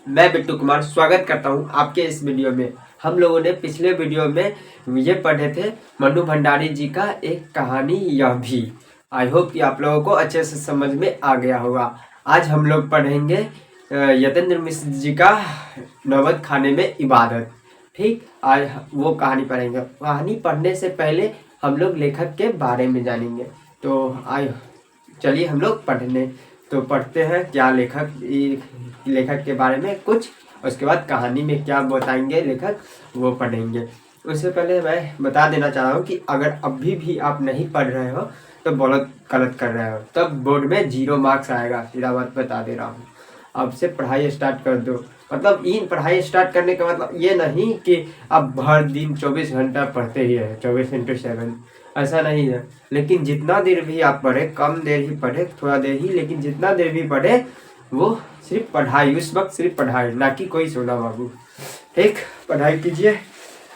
मैं बिट्टू कुमार स्वागत करता हूं आपके इस वीडियो में। हम लोगों ने पिछले वीडियो में ये पढ़े थे मनु भंडारी जी का एक कहानी यह भी। आई होप कि आप लोगों को अच्छे से समझ में आ गया होगा। आज हम लोग पढ़ेंगे यतेंद्र मिश्र जी का नौबत खाने में इबादत। ठीक, आज वो कहानी पढ़ेंगे। कहानी पढ़ने से पहले हम लोग लेखक के बारे में जानेंगे। तो चलिए हम लोग पढ़ते हैं क्या लेखक के बारे में कुछ, उसके बाद कहानी में क्या बताएंगे लेखक वो पढ़ेंगे। उससे पहले मैं बता देना चाह रहा हूँ कि अगर अभी भी आप नहीं पढ़ रहे हो तो बहुत गलत कर रहे हो, तब बोर्ड में 0 मार्क्स आएगा। सीधा बात बता दे रहा हूँ, अब से पढ़ाई स्टार्ट कर दो। मतलब इन पढ़ाई स्टार्ट करने का मतलब ये नहीं कि आप हर दिन 24 घंटा पढ़ते ही है, 24x7, ऐसा नहीं है। लेकिन जितना देर भी आप पढ़े, कम देर ही पढ़े, थोड़ा देर ही, लेकिन जितना देर भी पढ़े वो सिर्फ पढ़ाई, उस वक्त सिर्फ पढ़ाई, ना कि कोई सोना बाबू। ठीक, पढ़ाई कीजिए,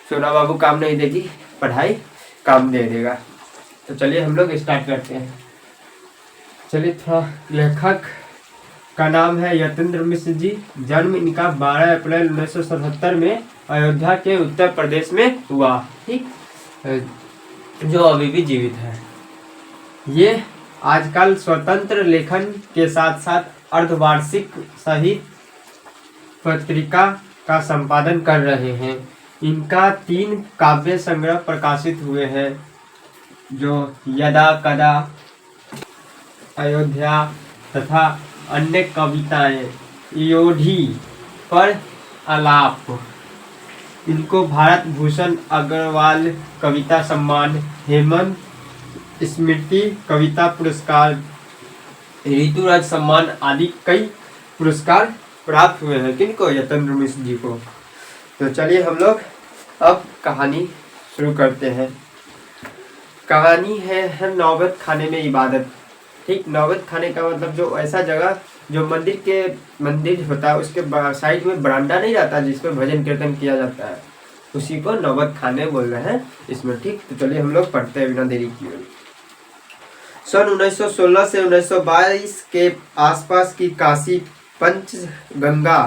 सोना बाबू काम नहीं देगी, पढ़ाई काम दे देगा। तो चलिए हम लोग स्टार्ट करते हैं। चलिए थोड़ा, लेखक का नाम है यतेंद्र मिश्र जी। जन्म इनका 12 अप्रैल 1977 में अयोध्या के उत्तर प्रदेश में हुआ। ठीक, जो अभी भी जीवित है। ये आजकल स्वतंत्र लेखन के साथ साथ अर्धवार्षिक साहित्य पत्रिका का संपादन कर रहे हैं। इनका 3 काव्य संग्रह प्रकाशित हुए हैं, जो यदा कदा, अयोध्या तथा अन्य कविताएं, योधी पर आलाप। इनको भारत भूषण अग्रवाल कविता सम्मान, हेमंत स्मृति कविता पुरस्कार, ऋतुराज सम्मान आदि कई पुरस्कार प्राप्त हुए हैं। किनको? यतेंद्र मिश्र जी को। तो चलिए हम लोग अब कहानी शुरू करते हैं। कहानी है नौबत खाने में इबादत। ठीक, नौबत खाने का मतलब जो ऐसा जगह जो मंदिर होता है उसके साइड में बरामदा नहीं रहता जिसमें भजन कीर्तन किया जाता है, उसी को नौबत खाने बोल रहे हैं इसमें। ठीक, तो चलिए हम लोग पढ़ते हैं बिना देरी किए। सन 1916 से 1922 के आसपास की काशी पंचगंगा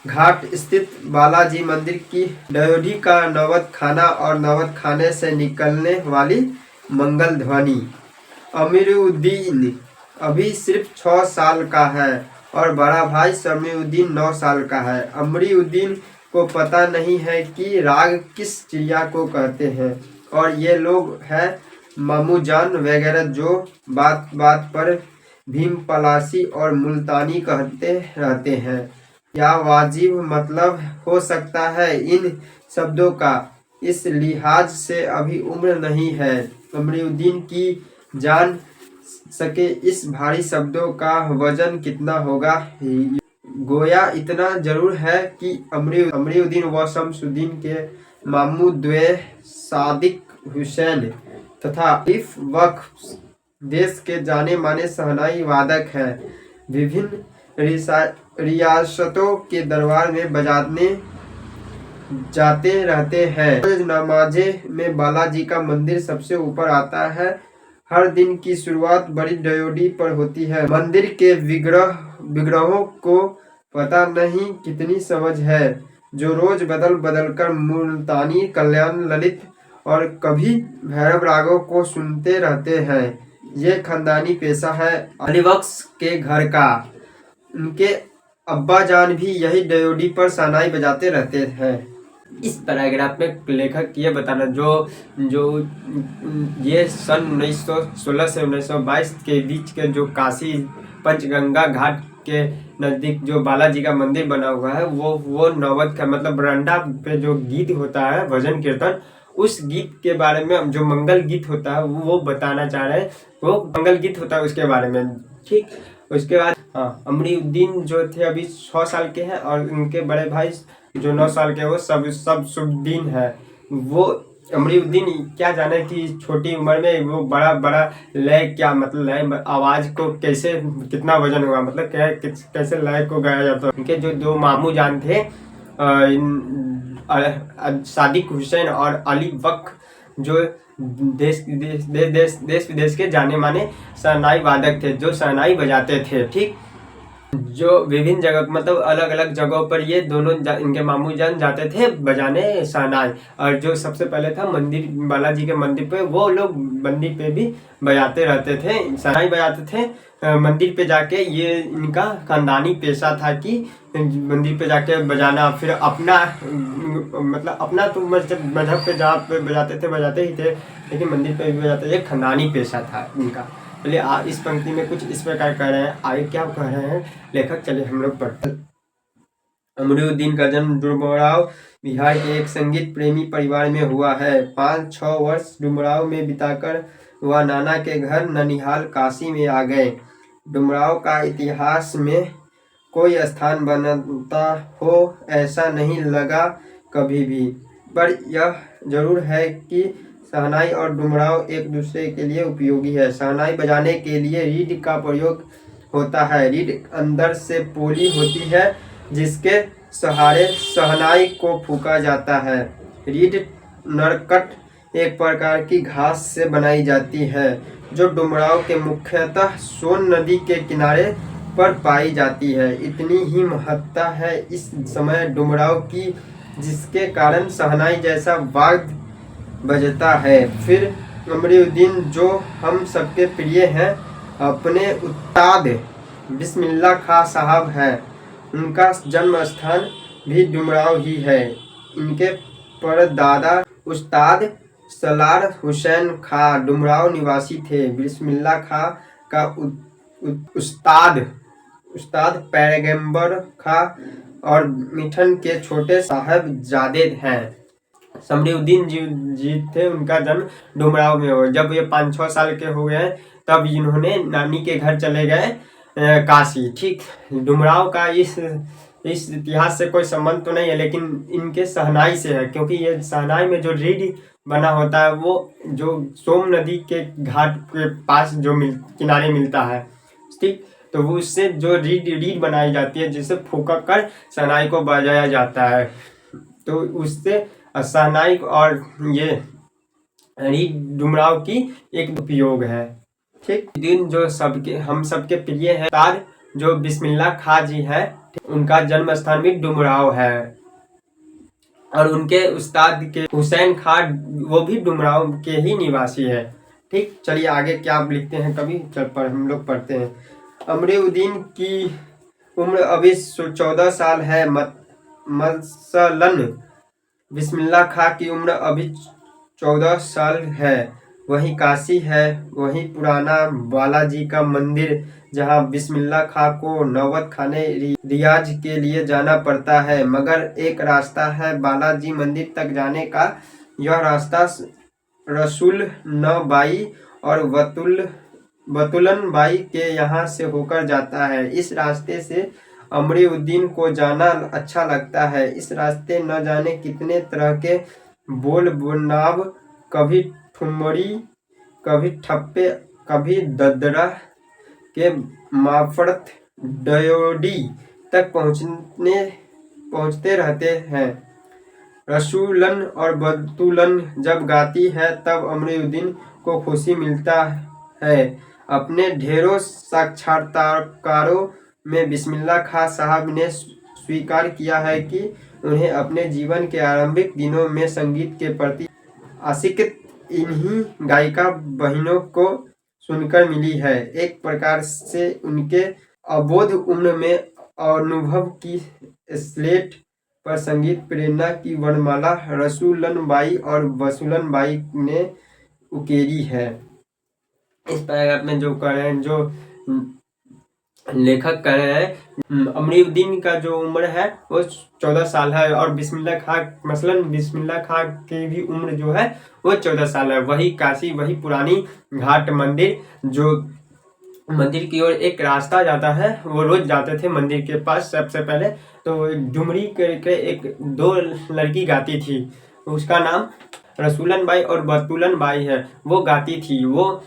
घाट स्थित बालाजी मंदिर की ड्योढ़ी का नौबत खाना और नौबत खाने से निकलने वाली मंगल ध्वनि। अमीरुद्दीन अभी सिर्फ 6 साल का है और बड़ा भाई समीउद्दीन 9 साल का है। अमीरुद्दीन को पता नहीं है कि राग किस चिड़िया को कहते हैं, और ये लोग हैं मामूजान वगैरह जो बात बात पर भीम पलासी और मुल्तानी कहते रहते हैं। क्या वाजिब मतलब हो सकता है इन शब्दों का? इस लिहाज से अभी उम्र नहीं है अमीरुद्दीन की जान सके इस भारी शब्दों का वजन कितना होगा। गोया इतना जरूर है कि अमीरुद्दीन व शमसुद्दीन के मामू द्वे सादिक हुसैन तथा इफ वक्फ देश के जाने माने शहनाई वादक हैं। विभिन्न रियासतों के दरबार में बजाने जाते रहते हैं। नमाजे में बालाजी का मंदिर सबसे ऊपर आता है। हर दिन की शुरुआत बड़ी ड्योढ़ी पर होती है। मंदिर के विग्रहों को पता नहीं कितनी समझ है, जो रोज बदल बदल कर मुल्तानी, कल्याण, ललित और कभी भैरव रागों को सुनते रहते हैं। ये खानदानी पेशा है अली बख्श के घर का। उनके अब्बा जान भी यही ड्योढ़ी पर शहनाई बजाते रहते हैं। इस पैराग्राफ में लेखक ये बताना जो ये सन 1916 से 1922 के बीच के जो काशी पंचगंगा घाट के नज़दीक जो बालाजी का मंदिर बना हुआ है, वो नौबत का मतलब बरामदा पे जो गीत होता है भजन कीर्तन, उस गीत के बारे में जो मंगल गीत होता है वो बताना चाह रहे हैं। वो मंगल गीत होता है उसके बारे में। ठीक, उसके बाद अमीरुद्दीन जो थे अभी 6 साल के हैं और उनके बड़े भाई जो 9 साल के वो सब शुभदीन है। वो अमीरुद्दीन क्या जाने कि छोटी उम्र में वो बड़ा बड़ा लय, क्या मतलब लय, आवाज़ को कैसे कितना वजन होगा, मतलब कैसे लय को गाया जाता है। उनके जो 2 मामू जान थे सादिक हुसैन और अली बख्श, जो देश विदेश के जाने माने शहनाई वादक थे, जो शहनाई बजाते थे। ठीक, जो विभिन्न जगह मतलब अलग अलग जगहों पर ये दोनों इनके मामू जान जाते थे बजाने शहनाई। और जो सबसे पहले था मंदिर, बालाजी के मंदिर पे, वो लोग मंदिर पे भी बजाते रहते थे, शहनाई बजाते थे। मंदिर पे जाके ये इनका खानदानी पेशा था कि मंदिर पे जाके बजाना। फिर अपना मतलब अपना तो मजहब पे जहाँ पे बजाते ही थे, लेकिन मंदिर पे भी बजाते थे, खानदानी पेशा था इनका। चलिए इस पंक्ति में कुछ इस प्रकार कह रहे हैं, आगे क्या कह रहे हैं लेखक, चलिए हम लोग पढ़ते। अमरुद्दीन का जन्म डुमराव बिहार के एक संगीत प्रेमी परिवार में हुआ है। 5-6 वर्ष डुमराव में बिताकर वह नाना के घर ननिहाल काशी में आ गए। डुमराव का इतिहास में कोई स्थान बनता हो ऐसा नहीं लगा कभी भी, पर यह जरूर है कि शहनाई और डुमराव एक दूसरे के लिए उपयोगी है। शहनाई बजाने के लिए रीड का प्रयोग होता है। रीड अंदर से पोली होती है जिसके सहारे शहनाई को फूंका जाता है। रीड नरकट एक प्रकार की घास से बनाई जाती है जो डुमराव के मुख्यतः सोन नदी के किनारे पर पाई जाती है। इतनी ही महत्ता है इस समय डुमराव की जिसके कारण शहनाई जैसा वाद्य बजता है। फिर अमरुद्दीन जो हम सबके प्रिय हैं, अपने उस्ताद बिस्मिल्लाह खां साहब हैं। उनका जन्म स्थान भी डुमराव ही है। इनके परदादा उस्ताद सलार हुसैन खां डुमराव निवासी थे। बिस्मिल्लाह खां का उस्ताद पैगंबर खां और मिठन के छोटे साहबजादे हैं। समरीउद्दीन जी थे, उनका जन्म डुमराव में हुआ। जब ये 5-6 साल के हो गए तब इन्होंने नानी के घर चले गए काशी। ठीक, डुमराव का इस इतिहास से कोई संबंध तो नहीं है, लेकिन इनके शहनाई से है, क्योंकि ये शहनाई में जो रीड बना होता है वो जो सोम नदी के घाट के पास जो किनारे मिलता है, ठीक, तो वो उससे जो रीड बनाई जाती है जिसे फूंक कर शहनाई को बजाया जाता है। तो उससे शहनाई और ये रीड डुमराव की एक उपयोग है। ठीक, दिन जो हम सबके प्रिय है तार जो बिस्मिल्लाह खां जी है, उनका जन्म स्थान भी डुमराव है। और उनके उस्ताद के हुसैन खां वो भी डुमराव के ही निवासी है। ठीक, चलिए आगे क्या आप लिखते हैं कभी हम लोग पढ़ते हैं। अमरुद्दीन की उम्र अभी 14 साल है। मसलन बिस्मिल्लाह खां की उम्र अभी 14 साल है। वही काशी है, वही पुराना बालाजी का मंदिर जहां बिस्मिल्लाह खां को नौबत खाने रियाज के लिए जाना पड़ता है। मगर एक रास्ता है बालाजी मंदिर तक जाने का। यह रास्ता रसूल न बाई और बतुलन बाई के यहाँ से होकर जाता है। इस रास्ते से अमरुद्दीन को जाना अच्छा लगता है। इस रास्ते न जाने कितने तरह के बोल बुनाव, कभी ठुमरी, कभी ठप्पे, कभी ददरा के माफरत डयोडी तक पहुँचते रहते हैं। रसूलन और बतुलन जब गाती है तब अमरुद्दीन को खुशी मिलता है। अपने ढेरों साक्षात्कारों में बिस्मिल्लाह खां साहब ने स्वीकार किया है कि उन्हें अपने जीवन के आरंभिक दिनों में संगीत के प्रति आशिकत इन्हीं गायिका बहनों को सुनकर मिली है। एक प्रकार से उनके अबोध उम्र में अनुभव की स्लेट पर संगीत प्रेरणा की वर्णमाला रसूलन बाई और बसुलन बाई ने उकेरी है। इस पैराग्राफ में जो कह रहे हैं, जो लेखक कह रहे हैं, अमरुद्दीन का जो उम्र है वो 14 साल है और बिस्मिल्लाह खां मसलन बिस्मिल्लाह खां की भी उम्र जो है वो 14 साल है। वही काशी, वही पुरानी घाट मंदिर, जो मंदिर की ओर एक रास्ता जाता है, वो रोज जाते थे मंदिर के पास। सबसे पहले तो डुमरी करके एक 2 लड़की गाती थी, उसका नाम रसूलन बाई और बतुलन बाई है। वो गाती थी, वो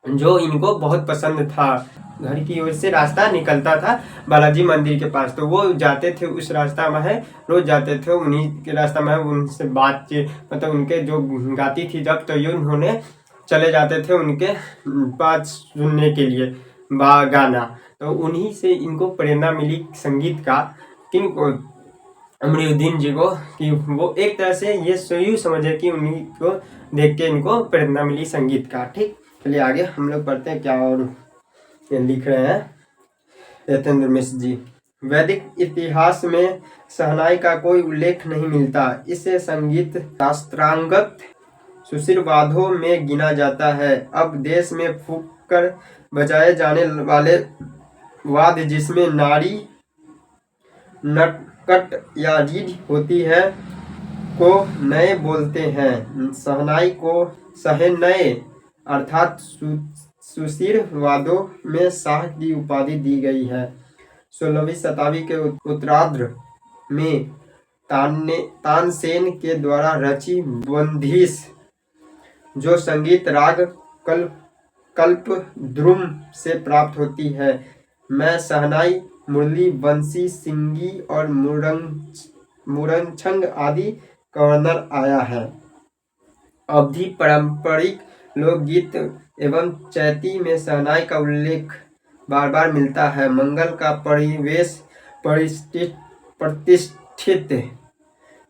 जो इनको बहुत पसंद था। घर की ओर से रास्ता निकलता था बालाजी मंदिर के पास, तो वो जाते थे उस रास्ता में है, रोज जाते थे उन्हीं के रास्ता में। उनसे बातचीत मतलब उनके जो गाती थी जब, तो ये उन्होंने चले जाते थे उनके पास सुनने के लिए। गाना। तो उन्हीं से इनको प्रेरणा मिली संगीत का, किनको, अमरुद्दीन जी को, कि वो एक तरह से ये यूँ समझे कि उन्हीं को देख के इनको प्रेरणा मिली संगीत का। ठीक, चलिए आगे हम लोग पढ़ते हैं क्या और लिख रहे हैं यतेंद्र मिश्र जी। वैदिक इतिहास में शहनाई का कोई उल्लेख नहीं मिलता। इसे संगीत शास्त्रांगत सुशील वाद्यों में गिना जाता है। अब देश में फूंक कर बजाए जाने वाले वाद्य जिसमें नाड़ी, नटकट या रीढ़ होती है को नए बोलते हैं। शहनाई को सहनए अर्थात सुशील वाद्यों में शाह की उपाधि दी गई है। 16वीं शताब्दी के उत्तरार्ध में तानसेन के द्वारा रची बंदिश, जो संगीत राग कल्पद्रुम से प्राप्त होती है, में शहनाई, मुरली, बंसी, सिंगी और मुरंछंग आदि का वर्णन आया है। अवधी पारंपरिक लोकगीत एवं चैती में शहनाई का उल्लेख बार बार मिलता है। मंगल का परिवेश प्रतिष्ठित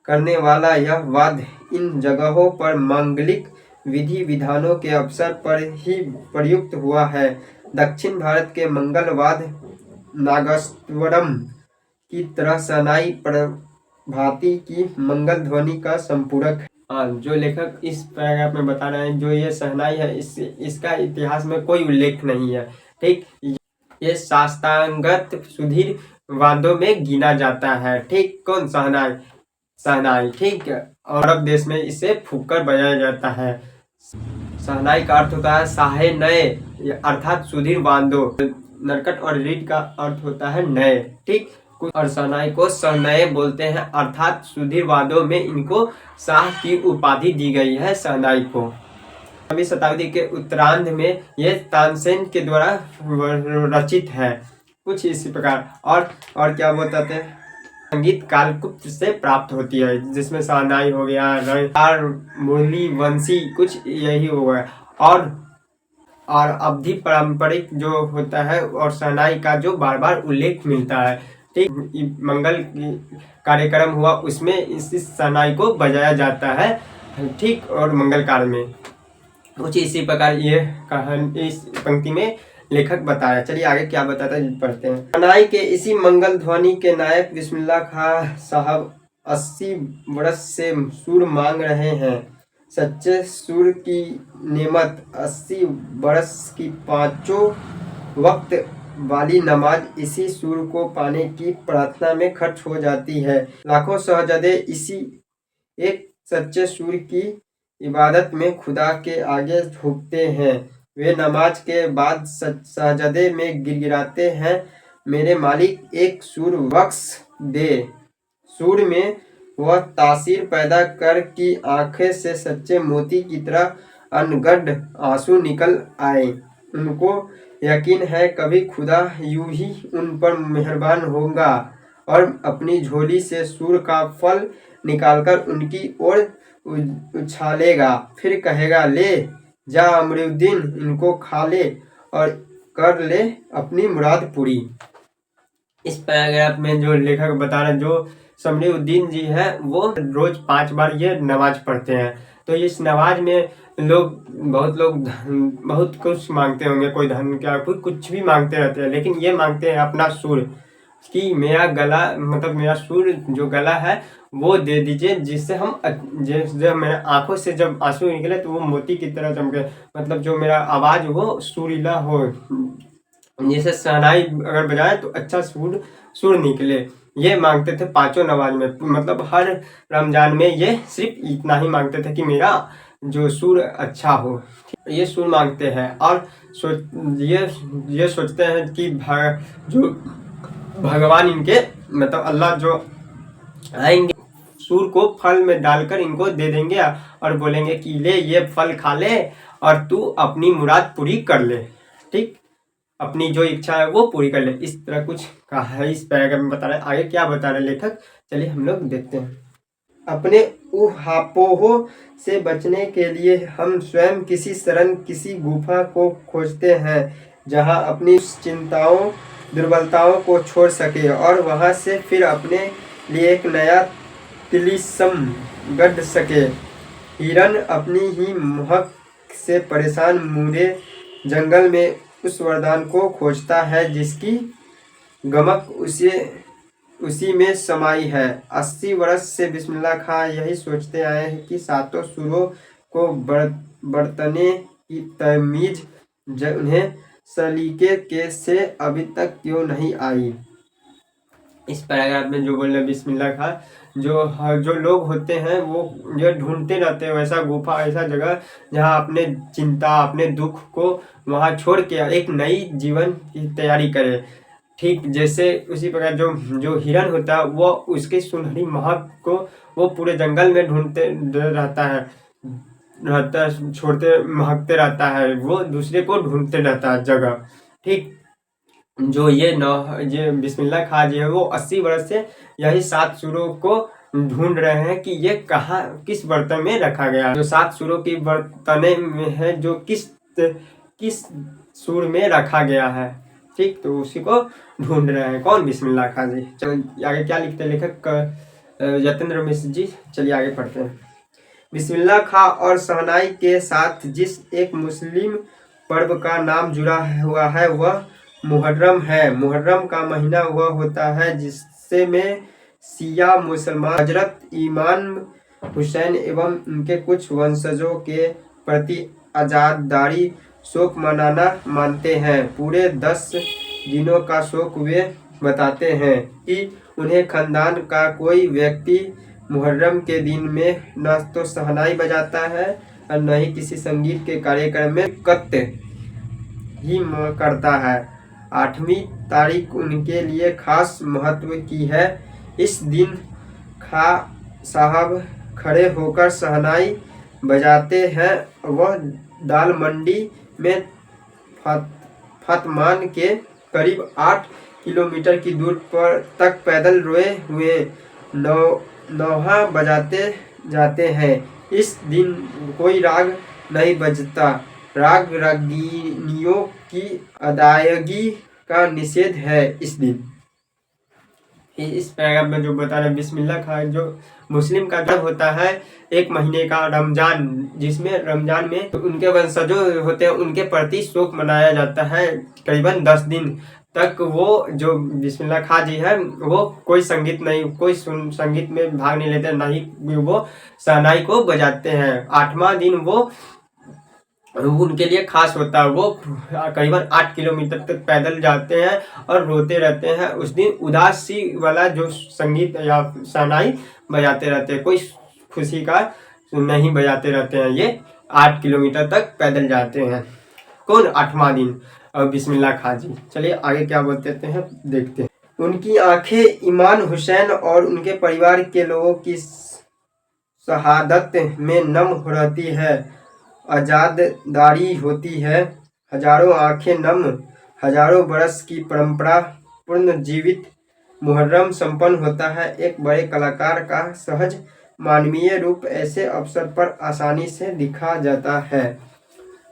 करने वाला यह वाद्य इन जगहों पर मांगलिक विधि विधानों के अवसर पर ही प्रयुक्त हुआ है। दक्षिण भारत के मंगल वाद्य नागस्वरम की तरह शहनाई प्रभाती की मंगल ध्वनि का संपूरक है। जो लेखक इस पैराग्राफ में बता रहे हैं, जो ये शहनाई है, इसका इतिहास में कोई उल्लेख नहीं है। ठीक, ये शास्त्रांगत सुधीर वाद्यों में गिना जाता है। ठीक, कौन? शहनाई। शहनाई, ठीक है। और अरब देश में इसे फूंककर बजाया जाता है। शहनाई का अर्थ होता है साहे नए अर्थात सुधीर वाद्यों। नरकट और रीड का अर्थ होता है नए। ठीक, और शहनाई को सहनए बोलते हैं अर्थात सुधीर वाद्यों में इनको शाह की उपाधि दी गई है शहनाई को। 16वीं शताब्दी के उत्तरार्ध में ये तानसेन के द्वारा रचित है। कुछ इसी प्रकार और क्या बताते हैं, संगीत कालकुप्त से प्राप्त होती है, जिसमें शहनाई हो गया, रंगार, मुरली, बंसी, कुछ यही हो गया। और अवधि पारंपरिक जो होता है और शहनाई का जो बार बार उल्लेख मिलता है। ठीक, मंगल कार्यक्रम हुआ उसमें इस शहनाई को बजाया जाता है। ठीक, और मंगल काल में कुछ इसी प्रकार ये कहानी इस पंक्ति में लेखक बताया। चलिए आगे क्या बताता है पढ़ते हैं। शहनाई के इसी मंगल ध्वनि के नायक बिस्मिल्लाह खां साहब 80 वर्ष से सुर मांग रहे हैं। सच्चे सुर की नेमत 80 वर्ष की पांचों वक्त वाली नमाज इसी सुर को पाने की प्रार्थना में खर्च हो जाती है। लाखों शहजादे इसी एक सच्चे सुर की इबादत में खुदा के आगे झुकते हैं। वे नमाज के बाद सजदे में गिड़गिड़ाते हैं, मेरे मालिक एक सुर बख्श दे। सुर में वह तासीर पैदा कर कि आंखें से सच्चे मोती की तरह अनगढ़ आंसू निकल आए। उनको यकीन है कभी खुदा यूं ही उन पर मेहरबान होगा और अपनी झोली से सुर का फल निकालकर उनकी ओर उछालेगा, फिर कहेगा, ले जा अमरुद्दीन, इनको खा ले और कर ले अपनी मुराद पूरी। इस पैराग्राफ में जो लेखक बता रहे हैं, जो शमरुद्दीन जी है, वो रोज 5 बार ये नमाज पढ़ते हैं। तो इस नमाज में बहुत लोग बहुत कुछ मांगते होंगे, कोई धन क्या, कोई कुछ भी मांगते रहते हैं, लेकिन ये मांगते हैं अपना सुर, कि मेरा गला, मतलब मेरा सुर जो गला है वो दे दीजिए, जिससे हम जब मेरे आंखों से जब आंसू निकले तो वो मोती की तरह चमके, मतलब जो मेरा आवाज़ हो सुरीला हो, जैसे शहनाई अगर बजाए तो अच्छा सुर निकले। ये मांगते थे 5 नमाज में, मतलब हर रमजान में ये सिर्फ इतना ही मांगते थे कि मेरा जो सुर अच्छा हो, ये सुर मांगते हैं। और ये सोचते हैं कि जो भगवान इनके, मतलब अल्लाह जो आएंगे, सुर को फल में डालकर इनको दे देंगे और बोलेंगे कि ले ये फल खा ले और तू अपनी मुराद पूरी कर ले। ठीक, अपनी जो इच्छा है वो पूरी कर ले। इस तरह कुछ कहा है, इस पैराग्राफ में बता रहे हैं। आगे क्या बता रहे लेखक, चलिए हम लोग देखते हैं। अपने उहापोहों से बचने के लिए हम स्वयं किसी शरण, किसी गुफा को खोजते हैं। जहां अपनी चिंताओं दुर्बलताओं को छोड़ सके और वहां से फिर अपने लिए एक नया तिलिस्म गढ़ सके। हिरन अपनी ही महक से परेशान मूढ़े जंगल में उस वरदान को खोजता है जिसकी गमक उसी में समाई है। 80 वर्ष से बिस्मिल्लाह खां यही सोचते आए हैं कि सातों सुरों को बरतने की तमीज उन्हें सलीके के से अभी तक क्यों नहीं आई। इस पैराग्राफ में जो बोल रहे बिस्मिल्लाह खां, जो लोग होते हैं वो जो ढूंढते रहते हैं वैसा गुफा, ऐसा जगह जहाँ अपने चिंता अपने दुख को वहाँ छोड़ के एक नई जीवन की तैयारी करे। ठीक जैसे उसी प्रकार जो हिरन होता है वो उसकी सुनहरी महक को वो पूरे जंगल में ढूंढते रहता है, छोड़ते महकते रहता है, वो दूसरे को ढूंढते रहता है जगह। ठीक जो ये बिस्मिल्लाह खां जी है वो 80 वर्ष से यही 7 सूरों को ढूंढ रहे हैं कि ये कहाँ किस बर्तन में रखा गया। जो 7 सूरों की बर्तने में है जो किस सूर में रखा गया है। ठीक तो उसी को ढूंढ रहे हैं। कौन? बिस्मिल्लाह खां जी। चलो आगे क्या लिखते हैं लेखक यतेंद्र मिश्र जी। चलिए आगे पढ़ते हैं। बिस्मिल्लाह खां और शहनाई के साथ जिस एक मुस्लिम पर्व का नाम जुड़ा हुआ है वह मुहर्रम है। मुहर्रम का महीना वह होता है जिससे में शिया मुसलमान हजरत इमाम हुसैन एवं उनके कुछ वंशजों के प्रति आज़ादारी शोक मनाना मानते हैं। पूरे 10 दिनों का शोक वे बताते हैं कि उन्हें खानदान का कोई व्यक्ति मुहर्रम के दिन में न तो शहनाई बजाता है और न ही किसी संगीत के कार्यक्रम में शिरकत ही करता है। 8वीं तारीख उनके लिए खास महत्व की है। इस दिन खां साहब खड़े होकर शहनाई बजाते हैं। वह दाल मंडी में फतमान के करीब 8 किलोमीटर की दूर पर तक पैदल रोए हुए नौहा बजाते जाते हैं। इस दिन कोई राग नहीं बजता। राग रागिनियों की अदायगी का निषेध है इस दिन। इस पैराग्राफ में जो बता रहे बिस्मिल्लाह खां जो मुस्लिम का जब होता है एक महीने का रमजान, जिसमें रमजान में उनके वंशजों होते हैं उनके प्रति शोक मनाया जाता है करीबन 10 दिन तक। वो जो बिस्मिल्लाह खां जी है वो कोई संगीत संगीत में भाग नहीं लेते, ना ही वो शहनाई को बजाते हैं। 8वां दिन वो उनके लिए खास होता है। वो करीबन 8 किलोमीटर तक पैदल जाते हैं और रोते रहते हैं। उस दिन उदासी वाला जो संगीत या शहनाई बजाते रहते हैं, कोई खुशी का नहीं बजाते रहते हैं। ये 8 किलोमीटर तक पैदल जाते हैं। कौन? 8वां दिन और बिस्मिल्लाह खां जी। चलिए आगे क्या बोलते हैं देखते हैं। उनकी आंखें इमाम हुसैन और उनके परिवार के लोगों की शहादत में नम रहती है, आज़ादारी होती है। हजारों आंखें नम, हजारों बरस की परंपरा पुनर्जीवित मुहर्रम संपन्न होता है। एक बड़े कलाकार का सहज मानवीय रूप ऐसे अवसर पर आसानी से दिखा जाता है।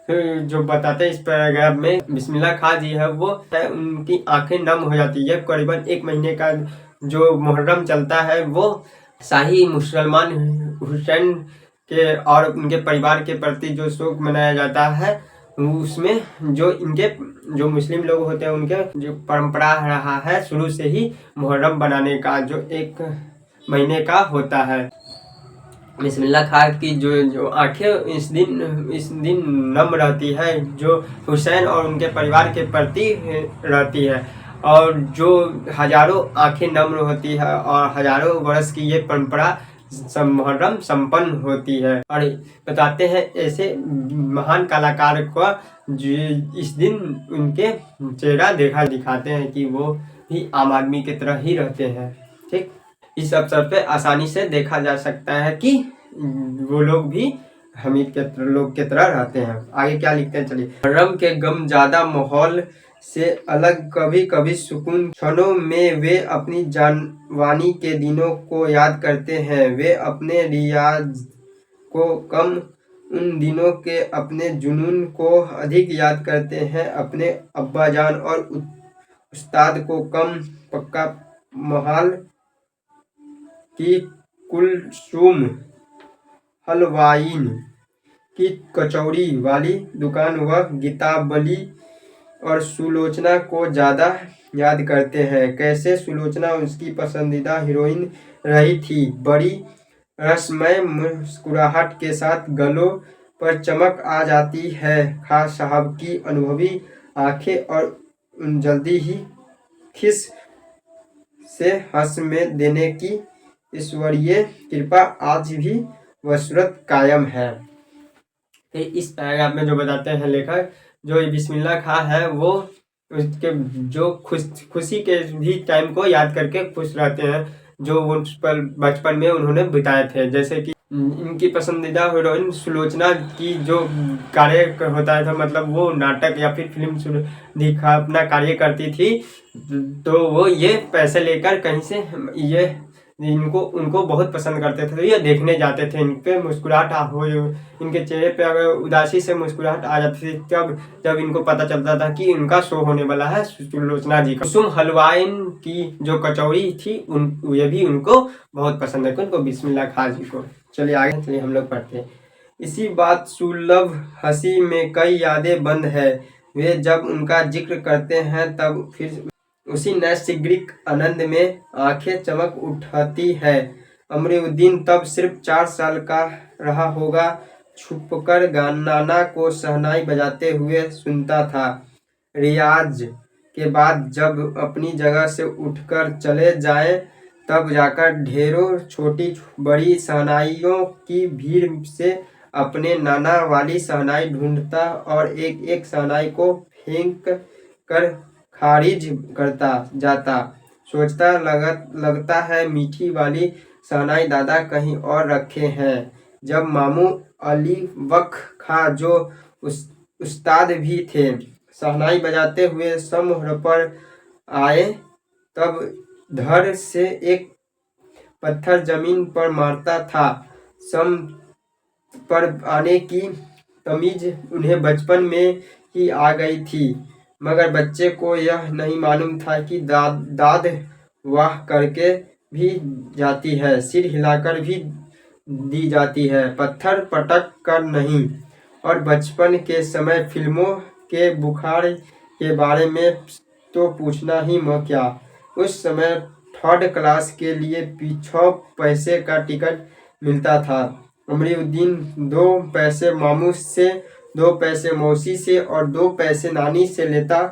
जो बताते हैं इस पैराग्राफ में बिस्मिल्लाह खां जी है वो उनकी आंखें नम हो जाती है। करीबन 1 महीने का जो मुहर्रम चलता है वो शाही मुसलमान हुसैन के और उनके परिवार के प्रति जो शोक मनाया जाता है उसमें जो मुस्लिम लोग होते हैं उनके जो परंपरा रहा है शुरू से ही मुहर्रम बनाने का, जो 1 महीने का होता है। बिस्मिल्लाह खां की जो आंखें इस दिन नम रहती है, जो हुसैन और उनके परिवार के प्रति रहती है, और जो हजारों आंखें नम्र होती है और हजारों वर्ष की ये परंपरा मुहर्रम संपन्न होती है। और बताते हैं ऐसे महान कलाकार को इस दिन उनके चेहरा दिखाते हैं कि वो भी आम आदमी की तरह ही रहते हैं। ठीक इस अवसर पे आसानी से देखा जा सकता है कि वो लोग भी हमीद के लोग की तरह रहते हैं। आगे क्या लिखते हैं चलिए। मुहर्रम के गम ज्यादा माहौल से अलग, कभी कभी सुकून क्षणों में वे अपनी जवानी के दिनों को याद करते हैं। वे अपने रियाज को कम उन दिनों के अपने जुनून को अधिक याद करते हैं, अपने अब्बाजान और उस्ताद को कम। पक्का मोहाल की कुलसूम हलवाइन की कचौड़ी वाली दुकान व गीताबली और सुलोचना को ज़्यादा याद करते हैं। कैसे सुलोचना उसकी पसंदीदा हीरोइन रही थी। बड़ी रसमय मुस्कुराहट के साथ गलों पर चमक आ जाती है। खां साहब की अनुभवी आंखें और जल्दी ही खिस से हंस में देने की ईश्वरीय कृपा आज भी वसूरत कायम है। इस पैराग्राफ में जो बताते हैं लेखक, जो बिस्मिल्लाह खां है वो उसके जो खुशी के भी टाइम को याद करके खुश रहते हैं जो उस पर बचपन में उन्होंने बिताए थे। जैसे कि इनकी पसंदीदा हीरोइन सुलोचना की जो कार्य होता था, मतलब वो नाटक या फिर फिल्म दिखा अपना कार्य करती थी, तो वो ये पैसे लेकर कहीं से ये उनको बहुत पसंद करते थे, तो ये देखने जाते थे। इन पे मुस्कुराहट हो, इनके चेहरे पे अगर उदासी से मुस्कुराहट आ जाती थी, तब जब इनको पता चलता था कि इनका शो होने वाला है सुलोचना जी का। कुसुम हलवाइन की जो कचौड़ी थी ये भी उनको बहुत पसंद है, उनको बिस्मिल्लाह खां जी को। चलिए आगे चलिए हम लोग पढ़ते हैं। इसी बात सुलभ हंसी में कई यादें बंद है। वे जब उनका जिक्र करते हैं तब फिर उसी नैसर्गिक आनंद में आंखें चमक उठाती है। अमरुद्दीन तब सिर्फ 4 साल का रहा होगा। छुपकर नाना को शहनाई बजाते हुए सुनता था। रियाज के बाद जब अपनी जगह से उठकर चले जाए तब जाकर ढेरों छोटी बड़ी शहनाइयों की भीड़ से अपने नाना वाली शहनाई ढूंढता और एक एक शहनाई को फेंक कर खारिज करता जाता। सोचता लगता है मीठी वाली शहनाई दादा कहीं और रखे हैं। जब मामू अली बख खां जो उस्ताद भी थे शहनाई बजाते हुए समूह पर आए तब धड़ से एक पत्थर जमीन पर मारता था। सम पर आने की तमीज उन्हें बचपन में ही आ गई थी, मगर बच्चे को यह नहीं मालूम था कि दाद वाह करके भी जाती है, सिर हिलाकर भी दी जाती है, पत्थर पटक कर नहीं। और बचपन के समय फिल्मों के बुखार के बारे में तो पूछना ही म क्या। उस समय 3rd क्लास के लिए 6 पैसे का टिकट मिलता था। अमरुद्दीन 2 पैसे मामू से, 2 पैसे मौसी से और 2 पैसे नानी से लेता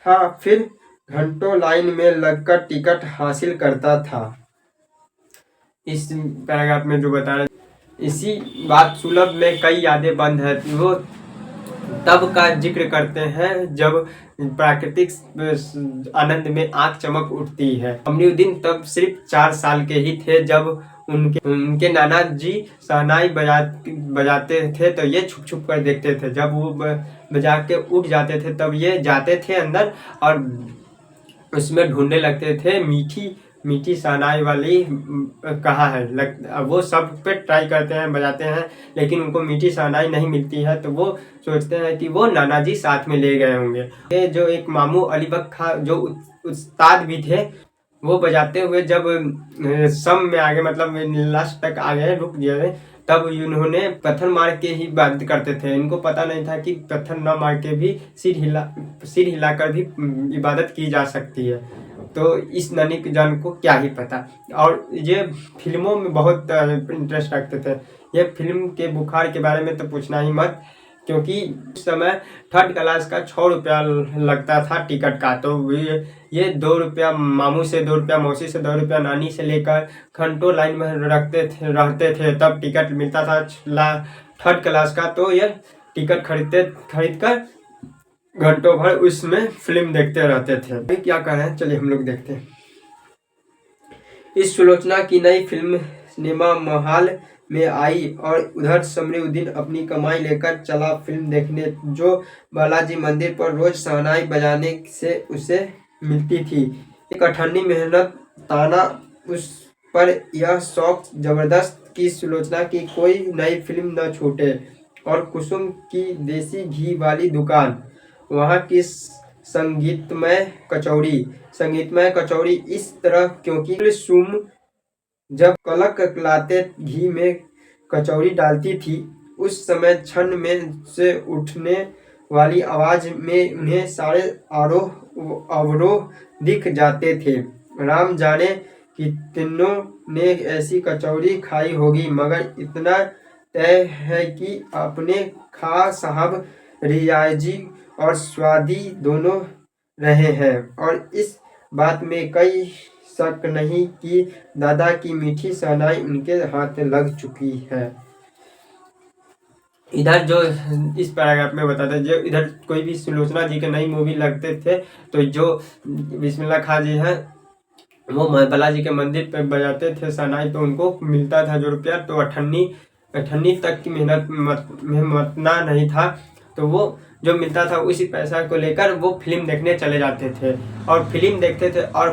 था, फिर घंटों लाइन में लगकर टिकट हासिल करता था। इस पैराग्राफ में जो बता रहे, इसी बात सुलभ में कई यादें बंद है। वो तब का जिक्र करते हैं जब प्राकृतिक आनंद में आंख चमक उठती है। अमरुद्दीन तब सिर्फ 4 साल के ही थे जब उनके नाना जी शहनाई बजाते थे तो ये छुप छुप कर देखते थे। जब वो बजा के उठ जाते थे तब ये जाते थे अंदर और उसमें ढूंढने लगते थे मीठी मीठी शहनाई वाली कहाँ है। वो सब पे ट्राई करते हैं, बजाते हैं, लेकिन उनको मीठी शहनाई नहीं मिलती है, तो वो सोचते हैं कि वो नाना जी साथ में ले गए होंगे। ये जो एक मामू अली बख खां जो उस्ताद भी थे, वो बजाते हुए जब सम में आ गए, मतलब लास्ट तक आ गए, रुक गए, तब उन्होंने पत्थर मार के ही बात करते थे। इनको पता नहीं था कि पत्थर न मार के भी सिर हिलाकर भी इबादत की जा सकती है। तो इस ननी जान को क्या ही पता। और ये फिल्मों में बहुत इंटरेस्ट रखते थे। ये फिल्म के बुखार के बारे में तो पूछना ही मत, क्योंकि उस समय 3rd क्लास का 6 रुपया लगता था टिकट का। तो ये 2 रुपया मामू से, 2 रुपया मौसी से, 2 रुपया नानी से लेकर घंटों लाइन में रहते थे तब टिकट मिलता था 3rd क्लास का। तो ये टिकट खरीद कर घंटों भर उसमें फिल्म देखते रहते थे। क्या कर रहे हैं, चलिए हम लोग देखते हैं। इस सुलोचना की नई फिल्म सिनेमा महाल में आई और उधर समरुद्दीन अपनी कमाई लेकर चला फिल्म देखने, जो बालाजी मंदिर पर रोज शहनाई बजाने से उसे मिलती थी। एक अठन्नी मेहनत ताना उस पर यह शौक जबरदस्त कि सुलोचना की कोई नई फिल्म न छूटे। और कुसुम की देसी घी वाली दुकान, वहाँ की संगीतमय कचौड़ी इस तरह, क्योंकि कुलसुम जब कलक लाते घी में कचौड़ी डालती थी, उस समय छन में से उठने वाली आवाज में उन्हें सारे अवरोह दिख जाते थे। राम जाने कितनों ने ऐसी कचौड़ी खाई होगी, मगर इतना तय है कि अपने खां साहब रियाजी और स्वादी दोनों रहे हैं, और इस बात में कई शक नहीं कि दादा की मीठी शहनाई उनके हाथ लग चुकी है। इधर जो इस पैराग्राफ में बताते हैं, जो इधर कोई भी सुलोचना जी के नई मूवी लगते थे तो जो बिस्मिल्लाह खां जी हैं वो बालाजी के मंदिर पे बजाते थे शहनाई, तो उनको मिलता था जो रुपया, तो अठन्नी तक की मेहनत मतना नहीं था, तो वो जो मिलता था उसी पैसा को लेकर वो फिल्म देखने चले जाते थे और फिल्म देखते थे। और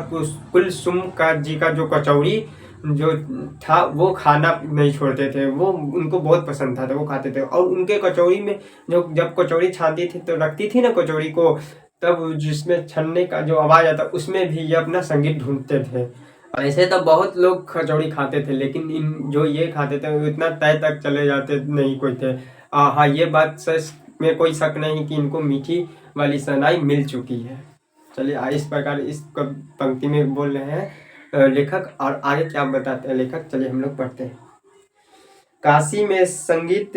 कुलसुम का जी का जो कचौड़ी जो था वो खाना नहीं छोड़ते थे, वो उनको बहुत पसंद था तो वो खाते थे। और उनके कचौड़ी में जो जब कचौड़ी छानती थी तो रखती थी ना कचौड़ी को, तब जिसमें छनने का जो आवाज़ आता उसमें भी ये अपना संगीत ढूंढते थे। ऐसे तो बहुत लोग कचौड़ी खाते थे, लेकिन इन जो ये खाते थे वो इतना तय तक चले जाते नहीं कोई थे। हाँ, ये बात सच में कोई शक नहीं कि इनको मीठी वाली शहनाई मिल चुकी है। चलिए इस प्रकार इस पंक्ति में बोल रहे हैं लेखक, और आगे क्या बताते हैं लेखक, चलिए हम लोग पढ़ते हैं। काशी में संगीत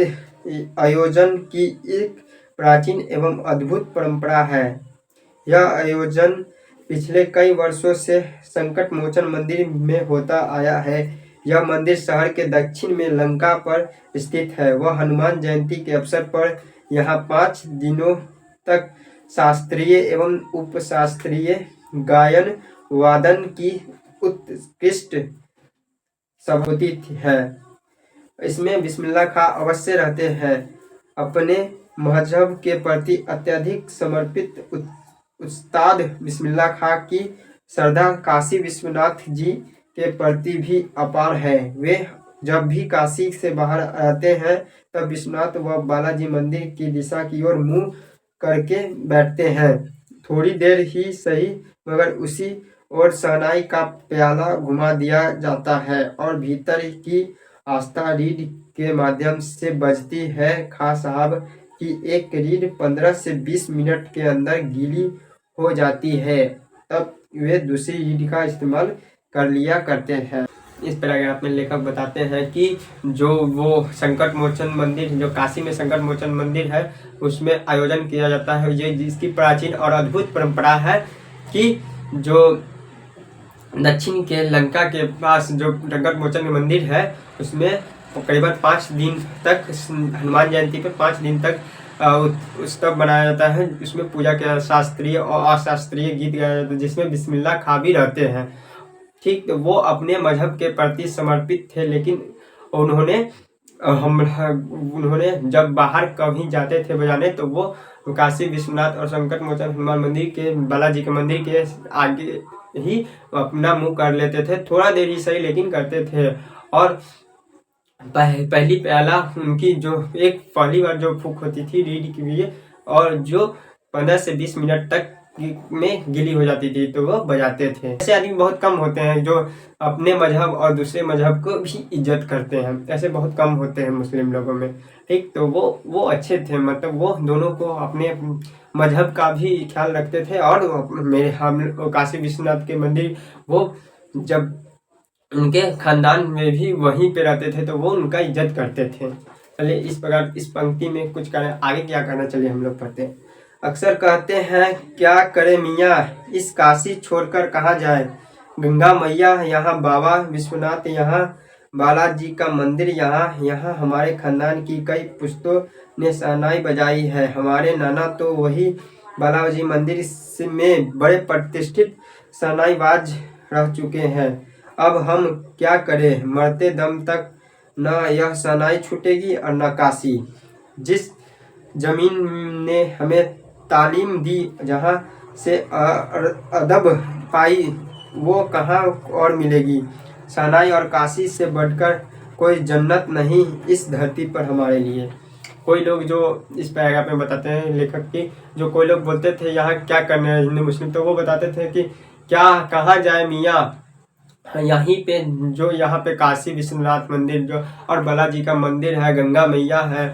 आयोजन की एक प्राचीन एवं अद्भुत परंपरा है। यह आयोजन पिछले कई वर्षों से संकट मोचन मंदिर में होता आया है। यह मंदिर शहर के दक्षिण में लंका पर स्थित है। वह हनुमान जयंती के अवसर पर यहाँ 5 दिनों तक शास्त्रीय एवं उपशास्त्रीय गायन वादन की उत्कृष्ट सब होती है। इसमें बिस्मिल्लाह खां अवश्य रहते हैं। अपने मजहब के प्रति अत्यधिक समर्पित उस्ताद बिस्मिल्लाह खां की श्रद्धा काशी विश्वनाथ जी के प्रति भी अपार है। वे जब भी काशी से बाहर आते हैं तब विश्वनाथ व बालाजी मंदिर की दिशा की ओर मुंह करके बैठते हैं। थोड़ी देर ही सही, मगर उसी ओर शहनाई का प्याला घुमा दिया जाता है और भीतर की आस्था रीड के माध्यम से बजती है। खां साहब की एक रीड 15 से 20 मिनट के अंदर गीली हो जाती है, तब वे दूसरी रीड का इस्तेमाल कर लिया करते हैं। इस पैराग्राफ में लेखक बताते हैं कि जो वो संकट मोचन मंदिर, जो काशी में संकट मोचन मंदिर है, उसमें आयोजन किया जाता है। ये जिसकी प्राचीन और अद्भुत परंपरा है कि जो दक्षिण के लंका के पास जो संकट मोचन मंदिर है उसमें करीबन 5 दिन तक, हनुमान जयंती पर 5 दिन तक उत्सव मनाया जाता है। उसमें पूजा के शास्त्रीय और अशास्त्रीय गीत गाया जाता है, जिसमें बिस्मिल्लाह खां भी रहते हैं। ठीक, तो वो अपने मजहब के प्रति समर्पित थे, लेकिन उन्होंने जब बाहर कभी जाते थे बजाने तो वो काशी विश्वनाथ और संकट मोचन हनुमान मंदिर के, बालाजी के मंदिर के आगे ही अपना मुंह कर लेते थे। थोड़ा देर ही सही, लेकिन करते थे। और पहली प्याला उनकी जो एक पहली बार जो फूक होती थी रीड के लिए, और जो 15 से 20 मिनट तक में गिली हो जाती थी, तो वो बजाते थे। ऐसे आदमी बहुत कम होते हैं जो अपने मजहब और दूसरे मजहब को भी इज्जत करते हैं, ऐसे बहुत कम होते हैं मुस्लिम लोगों में। ठीक, तो वो अच्छे थे, मतलब वो दोनों को अपने मजहब का भी ख्याल रखते थे। और हम काशी विश्वनाथ के मंदिर, वो जब उनके खानदान में भी वहीं पे रहते थे तो वो उनका इज्जत करते थे। चलिए इस प्रकार इस पंक्ति में कुछ करें, आगे क्या करना, चलिए हम लोग पढ़ते हैं। अक्सर कहते हैं क्या करे मियाँ, इस काशी छोड़कर कहाँ जाए। गंगा मैया यहाँ, बाबा विश्वनाथ यहाँ, बालाजी का मंदिर यहाँ हमारे खानदान की कई पुश्तों ने शहनाई बजाई है। हमारे नाना तो वही बालाजी मंदिर में बड़े प्रतिष्ठित शहनाईबाज रह चुके हैं। अब हम क्या करें, मरते दम तक न यह शहनाई छूटेगी और न काशी। जिस जमीन ने हमें तालीम दी, जहाँ से अदब पाई, वो कहाँ और मिलेगी। शहनाई और काशी से बढ़कर कोई जन्नत नहीं इस धरती पर हमारे लिए। कोई लोग जो इस पैराग्राफ में बताते हैं लेखक की, जो कोई लोग बोलते थे यहाँ क्या करने हैं हिंदू मुस्लिम, तो वो बताते थे कि क्या कहाँ जाए मियाँ, यहीं पे जो यहाँ पे काशी विश्वनाथ मंदिर जो और बालाजी का मंदिर है, गंगा मैया है,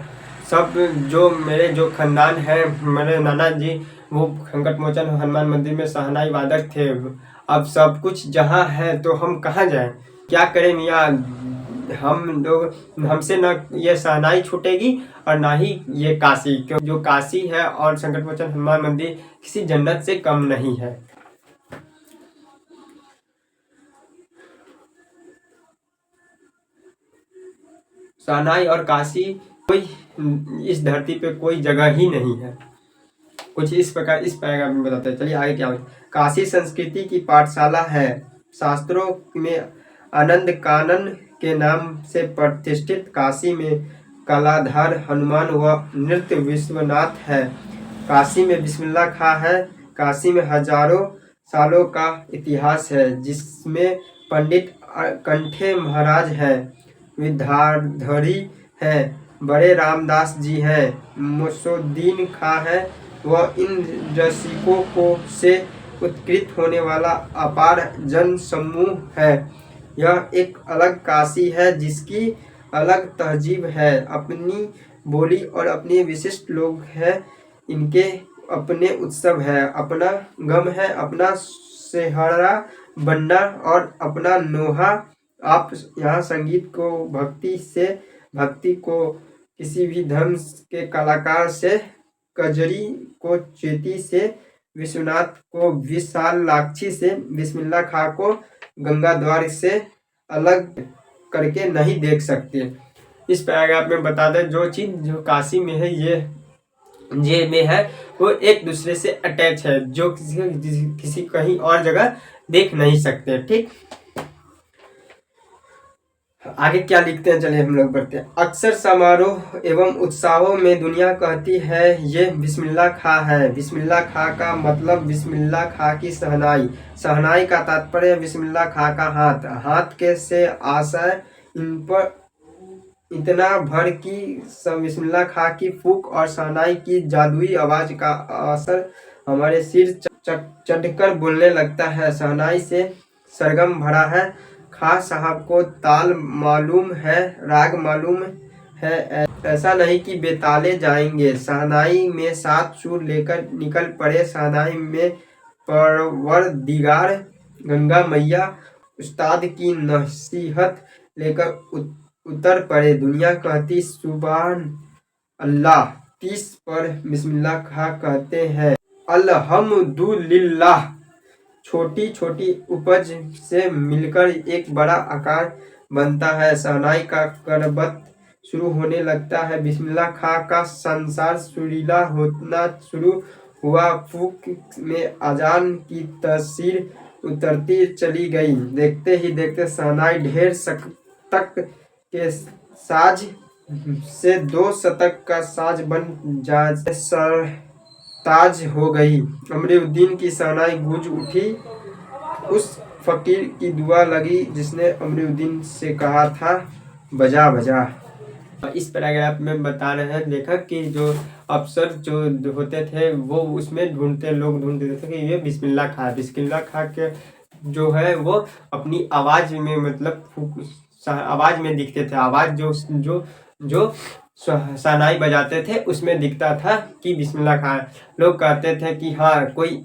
सब जो मेरे जो खानदान है, मेरे नाना जी वो संकट मोचन हनुमान मंदिर में शहनाई वादक थे। अब सब कुछ जहाँ है तो हम कहाँ जाएं, क्या करें मियाँ, हम लोग हमसे न ये शहनाई छूटेगी और ना ही ये काशी, क्यों जो काशी है और संकट मोचन हनुमान मंदिर किसी जन्नत से कम नहीं है। शहनाई और काशी कोई इस धरती पे कोई जगह ही नहीं है। कुछ इस प्रकार इस पैराग्राफ में बताते हैं। चलिए आगे क्या है। काशी संस्कृति की पाठशाला है, शास्त्रों में आनंद कानन के नाम से प्रतिष्ठित काशी में कलाधर हनुमान व नृत्य विश्वनाथ है। काशी में बिस्मिल्लाह खां है। काशी में हजारों सालों का इतिहास है, जिसमें पंडित कंठे महाराज है, विद्याधरी है, बड़े रामदास जी हैं, मुसुद्दीन खां है, वह इन रसिकों को से उत्कृत होने वाला अपार जन समूह है। यह एक अलग काशी है जिसकी अलग तहजीब है, अपनी बोली और अपने विशिष्ट लोग हैं, इनके अपने उत्सव है, अपना गम है, अपना सेहरा बनना और अपना नोहा। आप यहाँ संगीत को भक्ति को किसी भी धर्म के कलाकार से, कजरी को चेती से, विश्वनाथ को विशालाक्षी से, बिस्मिल्लाह खां को गंगा द्वार से अलग करके नहीं देख सकते। इस पैराग्राफ में बता दें जो चीज जो काशी में है ये में है वो एक दूसरे से अटैच है, जो किसी कहीं और जगह देख नहीं सकते। ठीक, आगे क्या लिखते हैं, चलिए हम लोग पढ़ते हैं। अक्सर समारोह एवं उत्साहों में दुनिया कहती है ये बिस्मिल्लाह खां है। बिस्मिल्लाह खां का मतलब बिस्मिल्लाह खां की शहनाई, शहनाई का तात्पर्य बिस्मिल्लाह खां का हाथ, हाथ के से आशय इन पर इतना भर की बिस्मिल्लाह खां की फूंक और शहनाई की जादुई आवाज का असर हमारे सिर चढ़कर बोलने लगता है। शहनाई से सरगम भरा है। खां साहब को ताल मालूम है, राग मालूम है, ऐसा नहीं कि बेताले जाएंगे। शहनाई में 7 सुर लेकर निकल पड़े। शहनाई में परवरदिगार गंगा मैया उस्ताद की नसीहत लेकर उतर पड़े। दुनिया कहती सुभान अल्लाह, 30 पर बिस्मिल्लाह खां कहते हैं अल्हम्दुलिल्लाह। छोटी छोटी उपज से मिलकर एक बड़ा आकार बनता है। शहनाई का करबत शुरू होने लगता है। बिस्मिल्लाह खां का संसार सुरीला होना शुरू हुआ। फूक में अजान की तस्वीर उतरती चली गई। देखते ही देखते शहनाई ढेर शतक के साज से 2 शतक का साज बन जाए ताज हो गई। अमरुद्दीन की शहनाई गूंज उठी। उस फकीर की दुआ लगी जिसने अमरुद्दीन से कहा था बजा बजा। इस पैराग्राफ में बता रहे हैं लेखक कि जो अफसर जो होते थे वो उसमें लोग ढूंढते थे कि ये बिस्मिल्लाह खां के जो है वो अपनी आवाज में मतलब आवाज में दिखते थे। आवाज जो जो जो शहनाई बजाते थे उसमें दिखता था कि बिस्मिल्लाह खां। लोग कहते थे कि हाँ कोई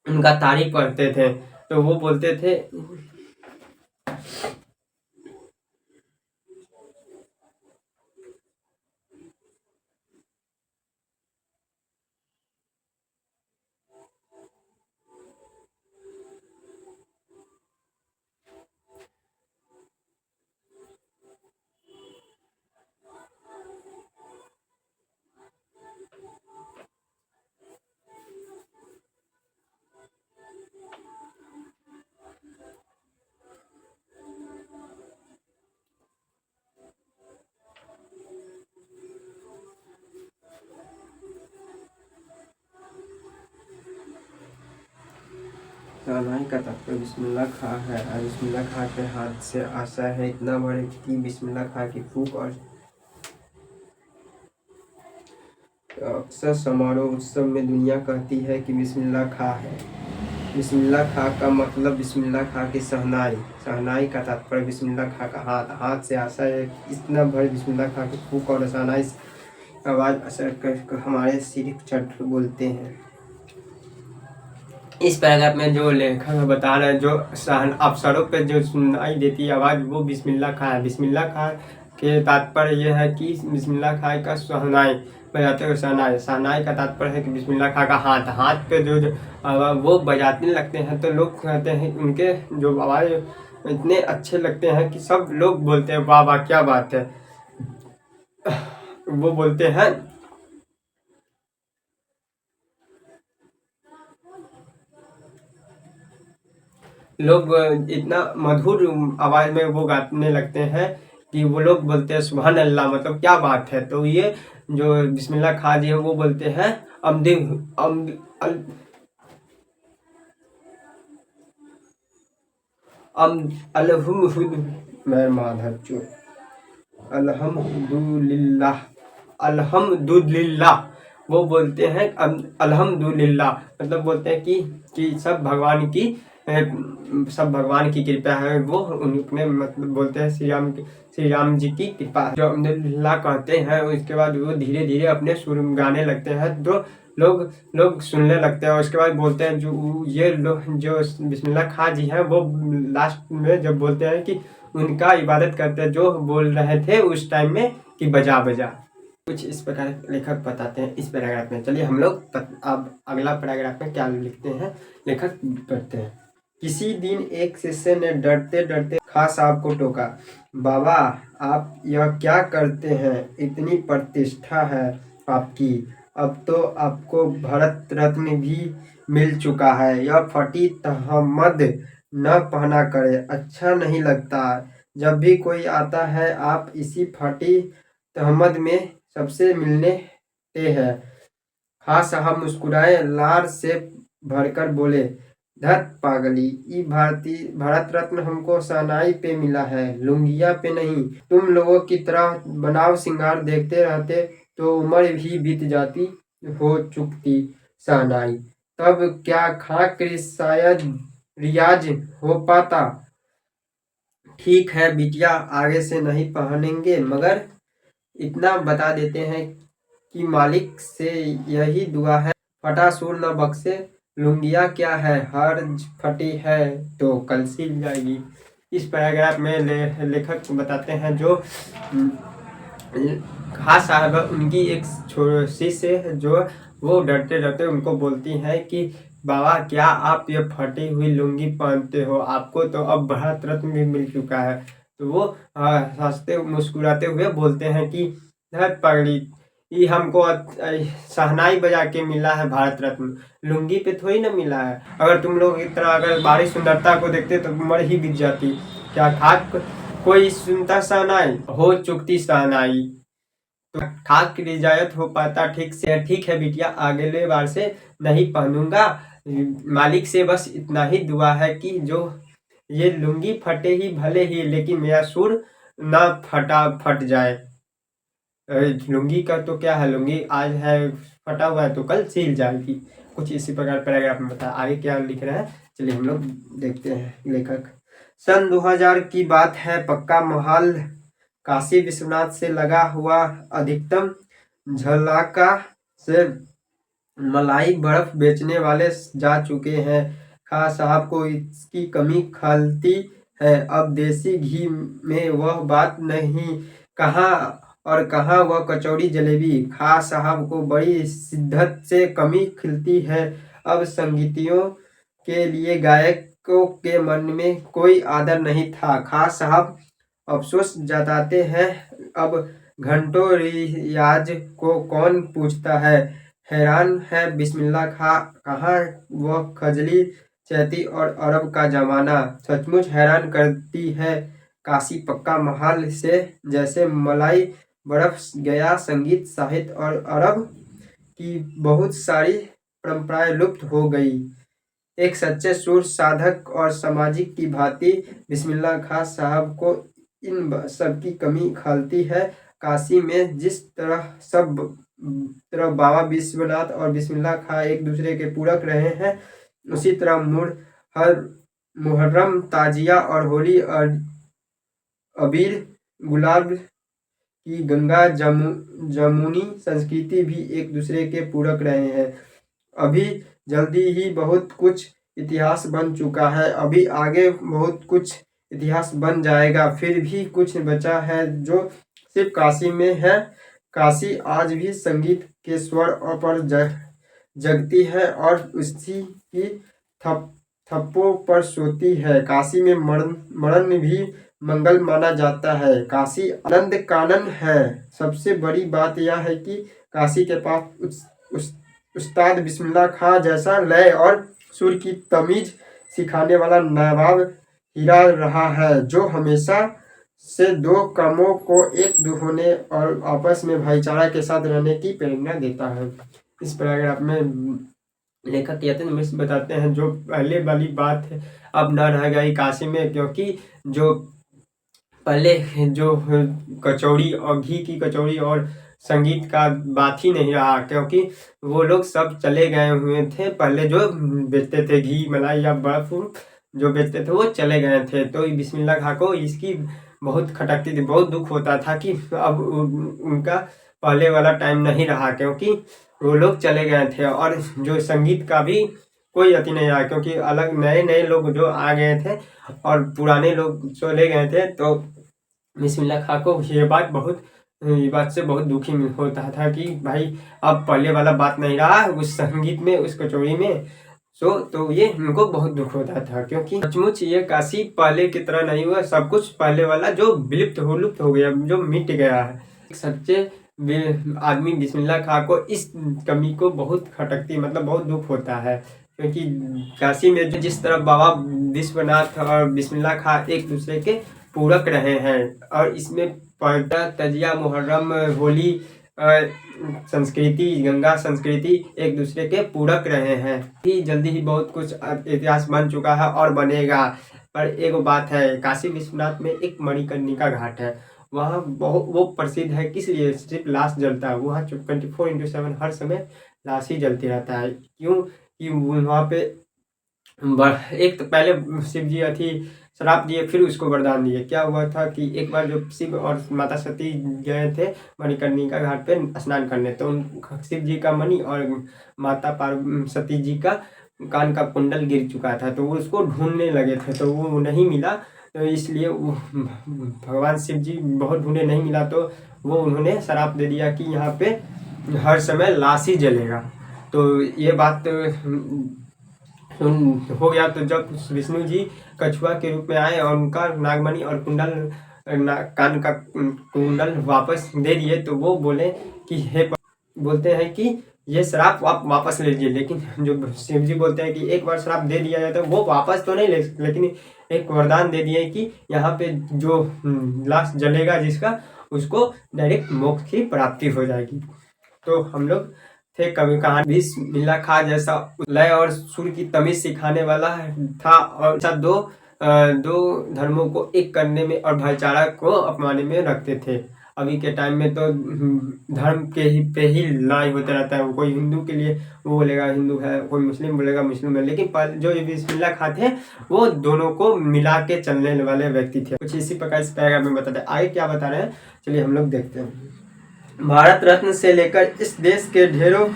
उनका तारीफ करते थे तो वो बोलते थे शहनाई का तात्पर्य बिस्मिल्लाह खां है और बिस्मिल्लाह खां के हाथ से आशा है इतना बड़े कि बिस्मिल्लाह खां की फूंक और समारोह उत्सव में दुनिया कहती है कि बिस्मिल्लाह खां है। बिस्मिल्लाह खां का मतलब बिस्मिल्लाह खां की शहनाई। शहनाई का तात्पर्य बिस्मिल्लाह खां का हाथ। हाथ से आशा है इतना भर बिस्मिल्लाह खां की फूंक और शहनाई आवाज़ असर कर हमारे सिर चढ़ बोलते हैं। इस पैराग्राफ में जो लेखक बता रहे हैं, जो अवसरों पे जो सुनाई देती आवाज़ वो बिस्मिल्लाह खां है। बिस्मिल्लाह खां के तात्पर्य यह है कि बिस्मिल्लाह खां का शहनाई बजाते हुए शहनाई। शहनाई का तात्पर्य है कि बिस्मिल्लाह खां का हाथ। हाथ पे जो वो बजाने लगते हैं तो लोग कहते हैं उनके जो आवाज़ इतने अच्छे लगते हैं कि सब लोग बोलते हैं वाह वाह क्या बात है। वो बोलते हैं लोग इतना मधुर आवाज़ में वो गाने लगते हैं कि वो लोग बोलते हैं सुभान अल्लाह, मतलब क्या बात है। तो ये जो बिस्मिल्लाह खां जी है वो बोलते हैं अमदि अम अम मैं माधर चोर अल्हम्दुलिल्लाह अल्हम्दुलिल्लाह। वो बोलते हैं अल्हम्दुलिल्लाह, मतलब बोलते हैं कि सब भगवान की कृपा है। वो उनके मतलब बोलते हैं श्री राम जी की कृपा जो अल्हम्दुलिल्लाह कहते हैं। उसके बाद वो धीरे धीरे अपने सुर गाने लगते हैं तो लोग सुनने लगते हैं। उसके बाद बोलते हैं जो ये लोग जो बिस्मिल्लाह खां जी हैं वो लास्ट में जब बोलते हैं कि उनका इबादत करते हैं जो बोल रहे थे उस टाइम में कि बजा बजा। कुछ इस प्रकार लेखक बताते हैं इस पैराग्राफ में। चलिए हम लोग अब अगला पैराग्राफ में क्या लिखते हैं लेखक पढ़ते हैं। किसी दिन एक शिष्य ने डरते डरते खां साहब को टोका, बाबा आप यह क्या करते हैं, इतनी प्रतिष्ठा है आपकी, अब तो आपको भारत रत्न भी मिल चुका है, यह फटी तहमद न पहना करे, अच्छा नहीं लगता। जब भी कोई आता है आप इसी फटी तहमद में सबसे मिलते हैं। खां साहब मुस्कुराए, लार से भरकर बोले, धत पागली, ई भारत रत्न हमको शहनाई पे मिला है, लुंगिया पे नहीं। तुम लोगों की तरह बनाव सिंगार देखते रहते तो उम्र भी बीत जाती हो चुकती शहनाई, तब क्या खाक शायद रियाज हो पाता। ठीक है बिटिया, आगे से नहीं पहनेंगे, मगर इतना बता देते हैं कि मालिक से यही दुआ है, फटा सूर न बख्शे। लुंगिया क्या है, हर्ज फटी है तो कल सिल जाएगी। इस पैराग्राफ में लेखक बताते हैं जो खां साहब उनकी एक शिष्य है जो वो डरते डरते उनको बोलती है कि बाबा क्या आप ये फटी हुई लुंगी पहनते हो, आपको तो अब भारत रत्न भी मिल चुका है। तो वो हंसते मुस्कुराते हुए बोलते हैं कि धत पगड़ी, ये हमको शहनाई बजा के मिला है भारत रत्न, लुंगी पे थोड़ी ना मिला है। अगर तुम लोग इस तरह अगर बाहरी सुंदरता को देखते तो उम्र ही बीत जाती। क्या खाक कोई सुनता शहनाई हो चुकती शहनाई, तो खाक की रिजायत हो पाता ठीक से। ठीक है बिटिया, अगले बार से नहीं पहनूंगा, मालिक से बस इतना ही दुआ है कि जो ये लुंगी फटे ही भले ही, लेकिन मेरा सुर ना फट जाए। लुंगी का तो क्या है, लुंगी आज है फटा हुआ है तो कल सिल जाएगी। कुछ इसी प्रकार पैराग्राफ में बताया। आगे क्या लिख रहे हैं चलिए हम लोग देखते हैं। लेखक सन 2000 की बात है, पक्का महल काशी विश्वनाथ से लगा हुआ अधिकतम झलाका से मलाई बर्फ बेचने वाले जा चुके हैं। खां साहब को इसकी कमी खलती है। अब देसी घी में वह बात नहीं, कहाँ और कहाँ वह कचौड़ी जलेबी। खां साहब को बड़ी शिद्दत से कमी खिलती है। अब संगीतियों के लिए गायकों के मन में कोई आदर नहीं था। खां साहब अफसोस जताते हैं, अब घंटों रियाज को कौन पूछता है। हैरान है बिस्मिल्लाह खां, कहाँ वह खजली चैती और अरब का जमाना। सचमुच हैरान करती है काशी पक्का महल से जैसे मलाई बर्फ गया। संगीत साहित्य और अरब की बहुत सारी परंपराएं लुप्त हो गई। एक सच्चे सुर साधक और सामाजिक की भांति बिस्मिल्लाह खां साहब को इन सब की कमी खलती है। काशी में जिस तरह सब तरह बाबा विश्वनाथ और बिस्मिल्लाह खां एक दूसरे के पूरक रहे हैं, उसी तरह मुहर्रम, ताजिया और होली और अबीर गुलाब की गंगा जमुनी संस्कृति भी एक दूसरे के पूरक रहे हैं। अभी जल्दी ही बहुत कुछ इतिहास बन चुका है, अभी आगे बहुत कुछ इतिहास बन जाएगा। फिर भी कुछ बचा है जो सिर्फ काशी में है। काशी आज भी संगीत के स्वर पर जगती है और उसी की थप्पों पर सोती है। काशी में मरण भी मंगल माना जाता है। काशी आनंद कानन है। सबसे बड़ी बात यह है कि काशी के पास उस्ताद बिस्मिल्लाह खां जैसा लय और सुर की तमीज सिखाने वाला नवाब हीरा रहा है, जो हमेशा से दो कौमों को एक होने और आपस में भाईचारा के साथ रहने की प्रेरणा देता है। इस पैराग्राफ में लेखक यतिन मिश्र बताते हैं जो पहले वाली बात है अब न रह गई काशी में, क्योंकि जो पहले जो कचौड़ी और घी की कचौड़ी और संगीत का बात ही नहीं रहा, क्योंकि वो लोग सब चले गए हुए थे। पहले जो बेचते थे घी मलाई या बर्फ जो बेचते थे वो चले गए थे, तो बिस्मिल्लाह खां को इसकी बहुत खटकती थी, बहुत दुख होता था कि अब उनका पहले वाला टाइम नहीं रहा, क्योंकि वो लोग चले गए थे और जो संगीत का भी कोई अति नहीं रहा, क्योंकि अलग नए नए लोग जो आ गए थे और पुराने लोग चले गए थे। तो बिस्मिल्लाह खां को ये बात से बहुत दुखी होता था कि भाई अब पहले वाला बात नहीं रहा उस संगीत में, उस कचौड़ी में। तो ये उनको बहुत दुख होता था, क्योंकि सचमुच ये काशी पहले की तरह नहीं हुआ। सब कुछ पहले वाला जो लुप्त हो गया, जो मिट गया है। सच्चे आदमी बिस्मिल्लाह खां को इस कमी को बहुत खटकती, मतलब बहुत दुख होता है, क्योंकि काशी में जिस तरह बाबा विश्वनाथ और बिस्मिल्लाह खां एक दूसरे के पूरक रहे हैं और इसमें पर्दा तजिया मुहर्रम होली संस्कृति गंगा संस्कृति एक दूसरे के पूरक रहे हैं। ही जल्दी ही बहुत कुछ इतिहास बन चुका है और बनेगा। पर एक बात है, काशी विश्वनाथ में एक मणिकर्णिका घाट है, वहाँ बहुत वो प्रसिद्ध है। किस लिए? सिर्फ लाश जलता है वहाँ 24/7 हर समय लाश ही जलती रहता है। क्यों? कि वहाँ पे एक तो पहले शिव जी थी श्राप दिए, फिर उसको वरदान दिए। क्या हुआ था कि एक बार जो शिव और माता सती गए थे मणिकर्णिका घाट पे स्नान करने, तो उन शिव जी का मणि और माता सती जी का कान का कुंडल गिर चुका था, तो वो उसको ढूंढने लगे थे, तो वो नहीं मिला। तो इसलिए वो भगवान शिव जी बहुत ढूंढे, नहीं मिला, तो वो उन्होंने श्राप दे दिया कि यहाँ पे हर समय लाश ही जलेगा। तो ये बात हो गया। तो जब विष्णु जी कछुआ के रूप में आए और उनका नागमणि और कान का कुंडल वापस दे दिए, तो वो बोले कि बोलते हैं कि ये श्राप आप वापस ले लीजिए। लेकिन जो शिव जी बोलते हैं कि एक बार श्राप दे दिया जाए तो वो वापस तो नहीं ले सकते, लेकिन एक वरदान दे दिए कि यहाँ पे जो लाश जलेगा जिसका, उसको डायरेक्ट मोक्ष की प्राप्ति हो जाएगी। तो हम लोग थे कवि कहानी बिस्मिल्लाह खां जैसा लय और सुर की तमीज सिखाने वाला था, और दो धर्मों को एक करने में और भाईचारा को अपनाने में रखते थे। अभी के टाइम में तो धर्म के पे ही लड़ाई होते रहता है। कोई हिंदू के लिए वो बोलेगा हिंदू है, कोई मुस्लिम बोलेगा मुस्लिम है, लेकिन जो बिस्मिल्लाह खां थे वो दोनों को मिला के चलने वाले व्यक्ति थे। कुछ इसी प्रकार इस पैराग्राफ में बताते हैं। आगे क्या बता रहे हैं चलिए हम लोग देखते हैं। भारत रत्न से लेकर इस देश के ढेरों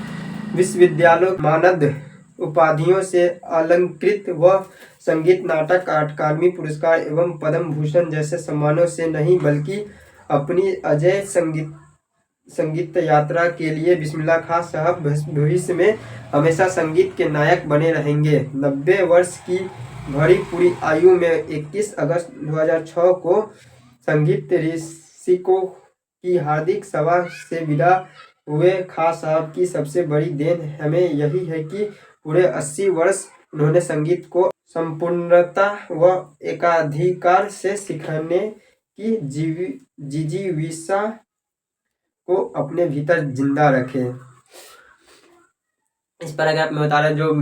विश्वविद्यालयों मानद उपाधियों से अलंकृत व संगीत नाटक अकादमी पुरस्कार एवं पद्म भूषण जैसे सम्मानों से नहीं, बल्कि अपनी अजय संगीत यात्रा के लिए बिस्मिल्लाह खां साहब भविष्य में हमेशा संगीत के नायक बने रहेंगे। 90 वर्ष की भरी पूरी आयु में 21 अगस्त 2006 को संगीत ऋषिकों की हार्दिक सभा से विदा हुए खां साहब की सबसे बड़ी देन हमें यही है कि पूरे 80 वर्ष उन्होंने संगीत को संपूर्णता व एकाधिकार से सीखने की जिजीविषा को अपने भीतर जिंदा रखे। इस पैराग्राफ में बता रहे जो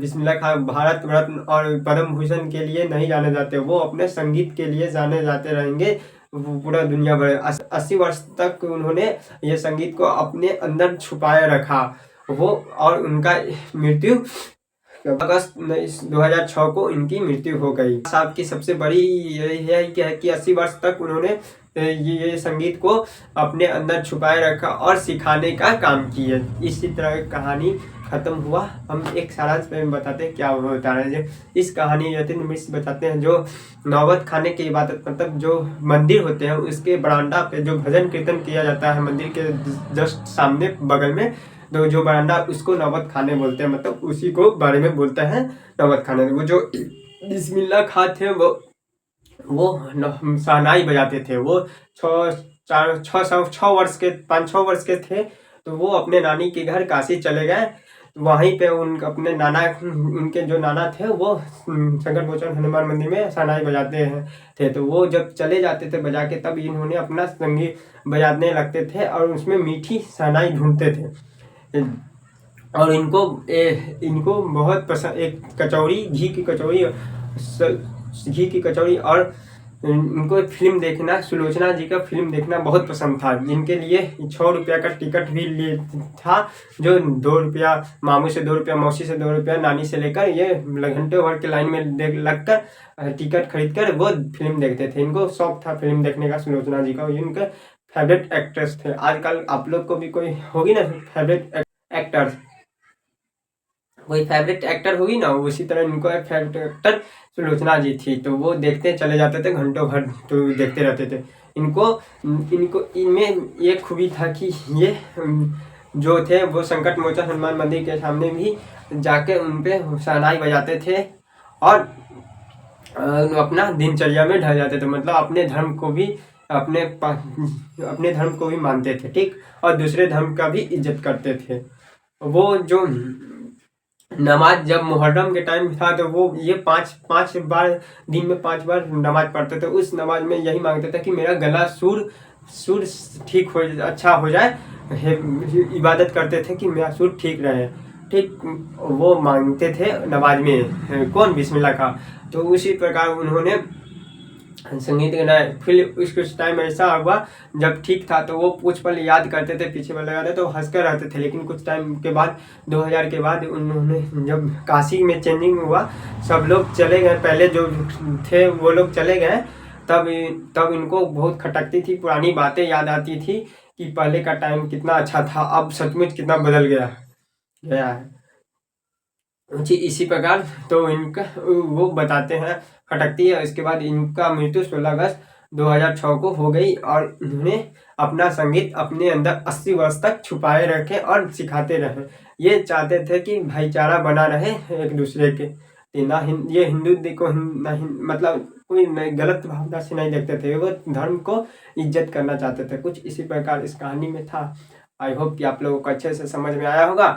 बिस्मिल्लाह खां भारत रत्न और पद्म भूषण के लिए नहीं जाने जाते, वो अपने संगीत के लिए जाने जाते रहेंगे। पूरा दुनिया भर 80 वर्ष तक उन्होंने ये संगीत को अपने अंदर छुपाए रखा। वो और उनका मृत्यु अगस्त 2006 को इनकी मृत्यु हो गई। साहब की सबसे बड़ी यही है कि 80 वर्ष तक उन्होंने ये संगीत को अपने अंदर छुपाए रखा और सिखाने का काम किया। इसी तरह कहानी खत्म हुआ। हम एक सारांश में बताते हैं क्या होता है। इस कहानी यतीन मिश्र बताते हैं, जो नौबत खाने की इबादत मतलब जो मंदिर होते हैं उसके बरामदा पे जो भजन कीर्तन किया जाता है मंदिर के जस्ट सामने बगल में, तो जो बरामदा उसको नौबत खाने बोलते हैं, मतलब उसी को बारे में बोलते हैं नौबत खाने। वो जो बिस्मिल्लाह खां थे वो शहनाई बजाते थे। वो 5-6 वर्ष के थे, तो वो अपने नानी के घर काशी चले गए। वहीं पे अपने नाना, उनके जो नाना थे वो शंकर मोचन हनुमान मंदिर में शहनाई बजाते थे। तो वो जब चले जाते थे बजा के, तब इन्होंने अपना संगीत बजाने लगते थे और उसमें मीठी शहनाई ढूंढते थे। और इनको बहुत पसंद एक कचौड़ी, घी की कचौड़ी और इनको फिल्म देखना, सुलोचना जी का फिल्म देखना बहुत पसंद था, जिनके लिए 6 रुपया का टिकट भी लिए था, जो 2 रुपया मामू से 2 रुपया, मौसी से 2 रुपया, नानी से लेकर ये घंटे भर के लाइन में लगकर टिकट खरीद कर वो फिल्म देखते थे। इनको शौक था फिल्म देखने का सुलोचना जी का। इनके फेवरेट एक्ट्रेस थे। आजकल आप लोग को भी कोई होगी ना फेवरेट एक्टर, कोई फेवरेट एक्टर होगी ना, उसी तरह इनको एक फेवरेट एक्टर सुलोचना जी थी। तो वो देखते चले जाते थे घंटों भर, तो देखते रहते थे। इनमें ये खूबी था कि ये जो थे वो संकट मोचन हनुमान मंदिर के सामने भी जाके उन पे शहनाई बजाते थे और अपना दिनचर्या में ढल जाते थे। मतलब अपने धर्म को भी मानते थे, ठीक, और दूसरे धर्म का भी इज्जत करते थे। वो जो नमाज जब मुहर्रम के टाइम था, तो वो ये 5 बार दिन में 5 बार नमाज पढ़ते थे। उस नमाज में यही मांगते थे कि मेरा गला सुर ठीक हो, अच्छा हो जाए। इबादत करते थे कि मेरा सुर ठीक रहे, ठीक, वो मांगते थे नमाज में। कौन? बिस्मिल्लाह का। तो उसी प्रकार उन्होंने संगीत गाना। फिर कुछ टाइम ऐसा हुआ जब ठीक था, तो वो कुछ पल याद करते थे, पीछे वाले गाते तो हंस कर रहते थे। लेकिन कुछ टाइम के बाद 2000 के बाद उन्होंने जब काशी में चेंजिंग हुआ, सब लोग चले गए, पहले जो थे वो लोग चले गए, तब इनको बहुत खटकती थी, पुरानी बातें याद आती थी कि पहले का टाइम कितना अच्छा था, अब सचमुच कितना बदल गया है। इसी प्रकार तो इनका वो बताते हैं, खटकती है। इसके बाद इनका मृत्यु 16 अगस्त 2006 को हो गई और इन्होंने अपना संगीत अपने अंदर 80 वर्ष तक छुपाए रखे और सिखाते रहे। ये चाहते थे कि भाईचारा बना रहे एक दूसरे के। ये हिंदू को मतलब कोई गलत भावना से नहीं देखते थे, वो धर्म को इज्जत करना चाहते थे। कुछ इसी प्रकार इस कहानी में था। आई होप कि आप लोगों को अच्छे से समझ में आया होगा।